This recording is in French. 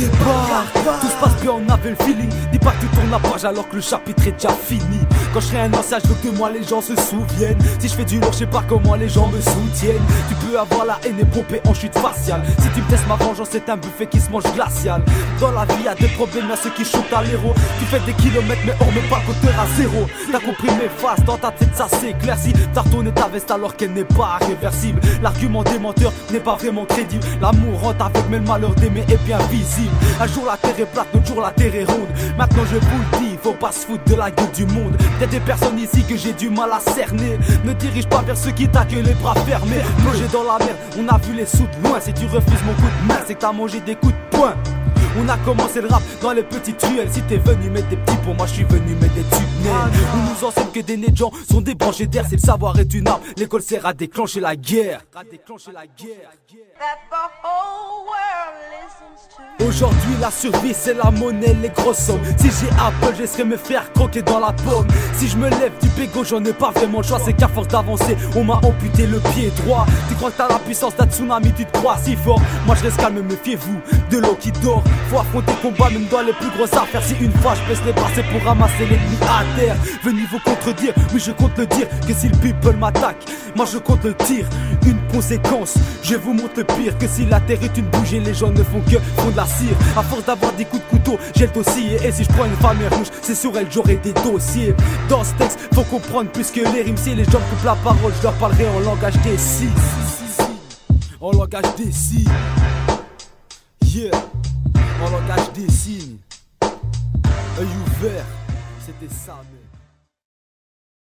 départ. Tout se passe bien, on avait le feeling. Dis pas que tu tournes la page alors que le chapitre est déjà fini. Quand je serai un ancien, je veux que de moi les gens se souviennent. Si je fais du lourd, je sais pas comment les gens me soutiennent. Tu peux avoir la haine et pomper en chute faciale. Si tu me testes ma vengeance, c'est un buffet qui se mange glacial. Dans la vie y'a des problèmes, y'a ceux qui shootent à l'héros. Tu fais des kilomètres mais on remet pas le compteur à zéro. T'as compris mes phases, dans ta tête ça s'éclaircit. T'as retourné ta veste alors qu'elle n'est pas réversible. L'argument des menteurs n'est pas vraiment crédible. L'amour rentre avec mais le malheur d'aimer est bien visible. Un jour la terre est plate, l'autre jour la terre est ronde. Maintenant je vous le dis, faut pas se foutre de la gueule du monde. Y'a des personnes ici que j'ai du mal à cerner. Ne dirige pas vers ceux qui t'accueillent les bras fermés. Plongé dans la merde, on a vu les sous de loin. Si tu refuses mon coup de main, c'est que t'as mangé des coups de poing. On a commencé le rap dans les petites ruelles. Si t'es venu mettre des petits pour moi, je suis venu mettre des tunnels. On nous enseigne que des nez de gens sont débranchés d'air. Si le savoir est une arme, l'école sert à déclencher la guerre. Aujourd'hui la survie c'est la monnaie, les grosses sommes. Si j'ai Apple, je laisserai me faire croquer dans la pomme. Si je me lève du pégo, j'en ai pas vraiment le choix. C'est qu'à force d'avancer, on m'a amputé le pied droit. Tu crois que t'as la puissance d'un tsunami, tu te crois si fort. Moi je reste calme, méfiez-vous de l'eau qui dort. Faut affronter le combat même dans les plus grosses affaires. Si une fois je baisse les bras, c'est pour ramasser l'ennemi à terre. Venez vous contredire, oui je compte le dire. Que si le people m'attaque, moi je compte le tir. Une conséquence, je vous montre le pire. Que si la terre est une bougie, les gens ne font que fondre la cire. À force d'avoir des coups de couteau, j'ai le dossier. Et si je prends une femme rouge, c'est sur elle j'aurai des dossiers. Dans ce texte, faut comprendre plus que les rimes. Si les gens coupent la parole, je leur parlerai en langage des si. En langage des si. Yeah. En langage des signes. Œil ouvert, c'était ça, mais...